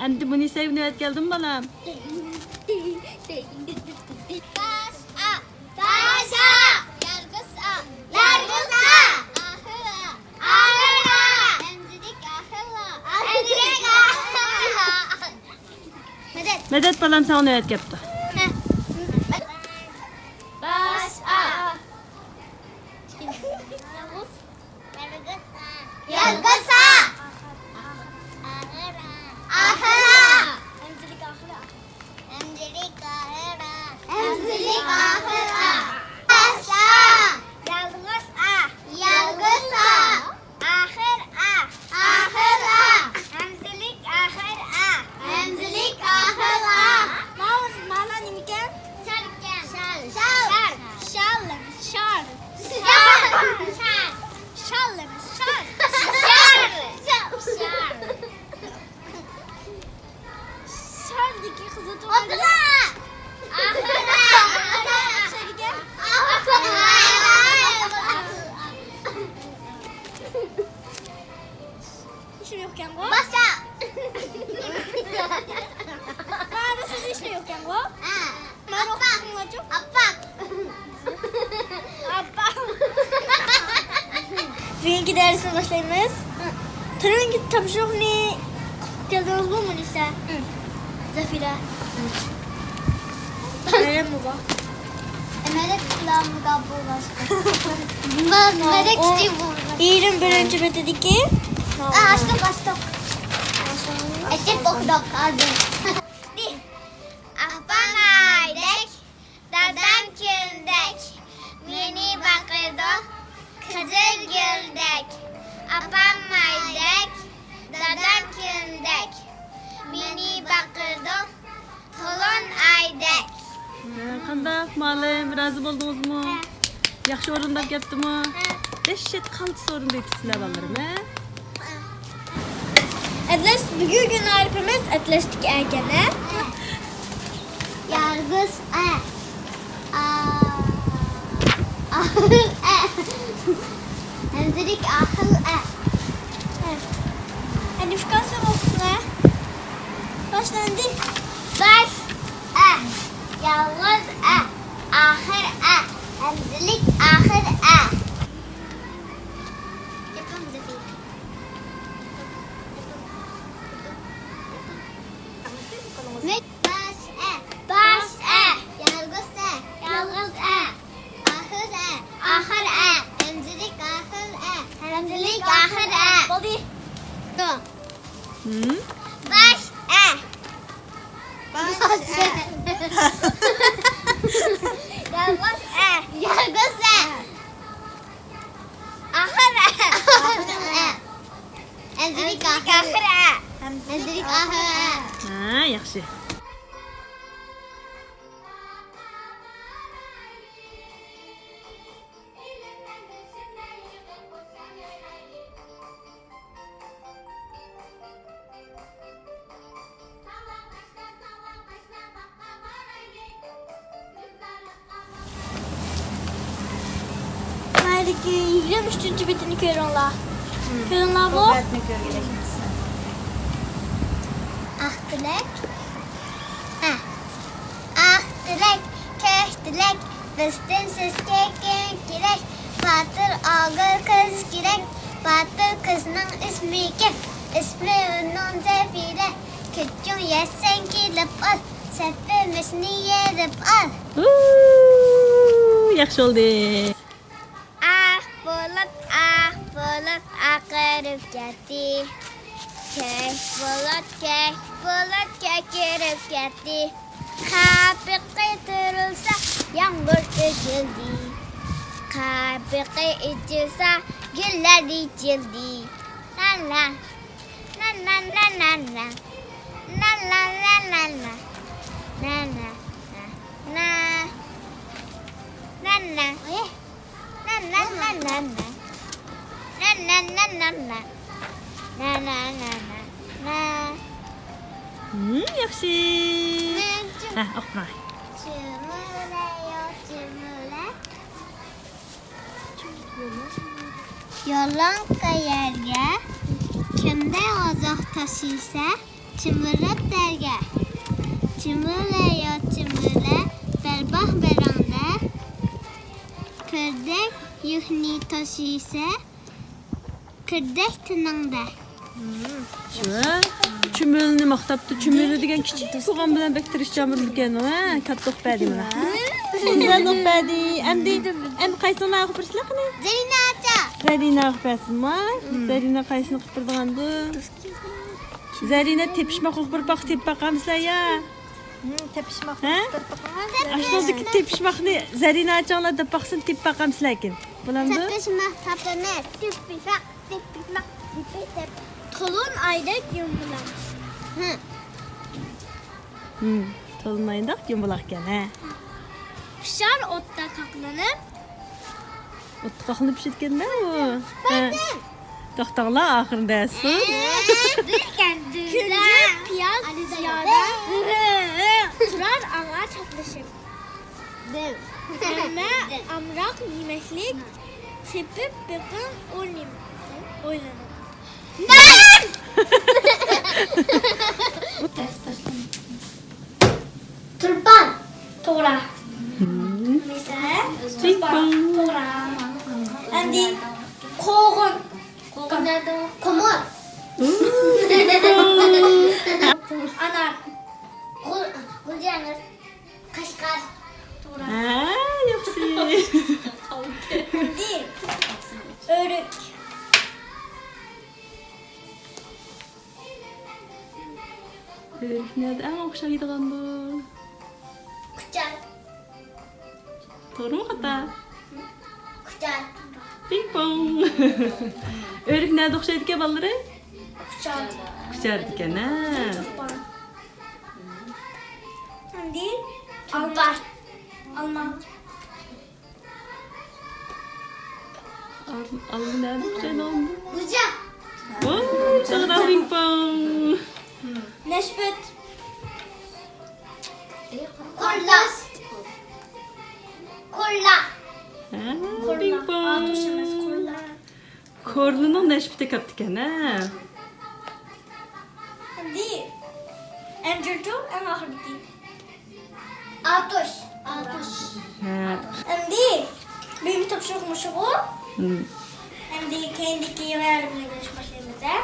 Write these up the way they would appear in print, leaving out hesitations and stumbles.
Endi bunu sevip geldim balam. Medet balam sana nöbet yaptı. Bugünkü dersine başlayalım. Tarımın tapşırığını geldiniz bu mu lise? Zafira. Nereye mi var? Melek kulağımı kabuğulaştı. Melek istiyor bu. İyiyim birinci metodiki. Açtık. Açıp okuduk ağzını. Apam aydek, dadam kündek, mini bakırdık, kızıl güldek. Apam aydek, dadam kündek, mini bakırdık, tolun aydek. Qanday malım, razı boldunuz mu? Yaxşı orundab ketdi mi? Dehşet qaltis orundaydı sizlar balalarım, he? Atlas bugün harfimiz atlastik ergene. Yargız ahır Hemzilik ahıl Hadi fıkası olsun. Başlandı. Baş Yalnız ahır Hemzilik ahır Yapalım Zafi. Ne? Baş Yalnız ahır Hemzilik ahır Hemzilik ahır Body. Baş Yalnız ahır Hemzilik ahır Hemzilik ahır Ha, yaxşı. Neredeki 23. bitini körünler. Körünler bu. Ah dilek. Ah dilek, keş dilek. Bizden siz keken kirek. Batır ağır kız kirek. Batır kızının ismi kim? İsmi onun Zefire. Küçük yesen kilip al. Sefimizini yerip al. Yaxşı oldu. Bulut akırıp gitti. Kek bulut kekirip gitti. Kapı kıtırılsa yağmur içildi. Kapı içilse güller içildi. La la la la la la la la la la la la la la la la la la la Yaxşı. Oxuray. Yalan qayerga kimda ozoq tashiysa Çımırıp derge. Çımırle ya çımırle. Berbah berande. Kırdek yuhni taşıyse. Kırdek tınangda. Çümülünü maqtaptı. Çümülü degen kichik soğan bilan bek tirishchan ekan, ha? Katta o'qpadi mana. Güzel o'qpadi. Endi qaysini o'qib birsizlar qani? Zarina acha. Zarina o'qipasizmi? Zarina qaysini o'qib birdigandi? Zarina tepishmoq o'qib bir baq tepib baqamizlar ya. Tepişmek. Ha? Aşağıdaki tepişmoqni Zarina achanglar deb baqsin tepib baqamizlar ekan. Bo'lamdi? Tepişmek tapını. Tepişmek. Tulun aydak yumbular. Tolmayındak yumulaq ekan, ha. Pişar otta kaklanıp. Otda qaqlanib pishayotganda u. To'xtanglar oxirida su. Küncü piyaz ziyada. Turar ağa çatlaşıp. Hem amrak yemeklik. Tepip bakın oynanır. Turban. Tora. Mesela turban. Tora. Andi koğun. Koğun nerede o? Komor. Anar. Gulcanır. Kaşkar. Tora. Ha, yaxshi. Andi. Örük. Nerede eng o'xshaydigan bu? Kuchar. To'g'rimi xato? Kuchar. Ping pong. O'rik nerede o'xshaydi ekan bolalar? Kuchar. Kuchar ekan, ha. Andi. Alma. Alma. Alma nerede o'xshaydigan bu? Gulca. Voy, to'g'ri ping pong. Neşbet. Kolla. Kolla. Ha, ping pong. Kolla. Korluning nashbiti katta ekan, ha. Andi. Enjurcu en ahırdi. Atuş. Atuş. Ha. Andi. Benim topşurmuş bu. Hmm. Andi kendiki yemeğimle başlayalım da.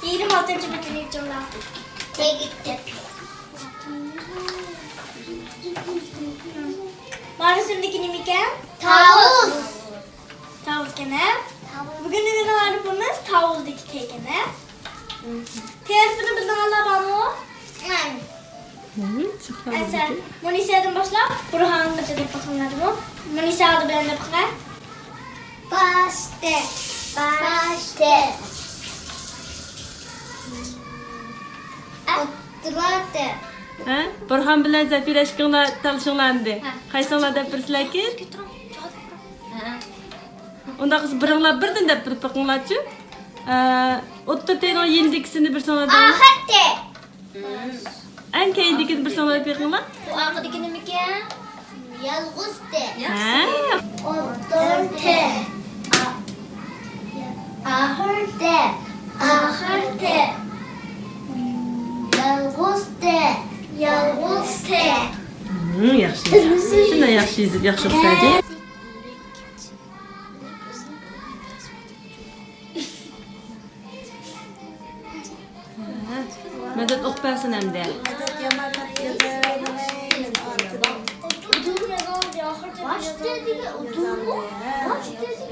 26. bütünü yıkacağım. Gitti. Mağarasındaki nimiken? Tavus. Tavus gene. Bugün ne var yapımız? Tavuzdaki tekene. Telefonu bizden Allah bana. Sen Monisa'dan başla. Burhan'ın başladı bakımladı mı? Monisa adı ben de bakar. Başte. Başte. Oturate. Ha? Burhan bilan Zafira ishqinglar talishinglarni. Qaysinglar deb birsizlarki? Unda qiz biringlar birdan deb birib boqinglarchi. O'ttirtening yendikisini bir singlar deb. Ahate. Eng keyindikini bir singlar deb boqinglar. Bu arkadaki ne miken? Yalgızte. Ha? Oturte. Ahırte. Ahırte. Yalgızte. Yalgızte. Yaxshi. Shunday yaxshi yezib, yaxshi o'xshaydi. Medet o'qipasin hamda.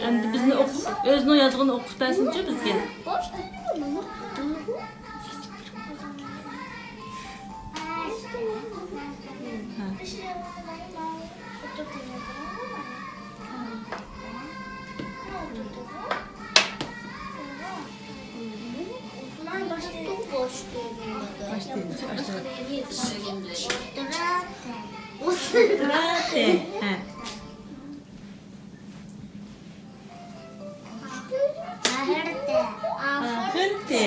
Endi bizni o'zini yozig'ini o'qitasinchi bizga. Oturate. Ha. Ahırte. Ahırte.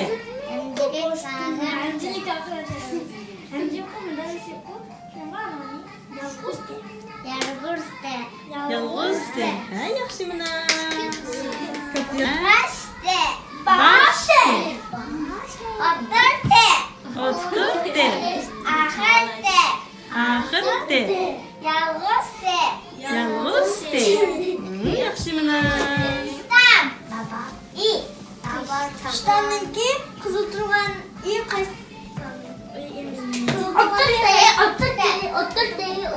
Yalgızte. Ha, yaxshi mana. Başte. Başte. Oturte. de. Ahir de. Ahir de. Yalğız de. Yalğız de. Yaxşı mana. Tam. Baba. İ. Ştanınki kızıl turgan i qaysi? Otur de.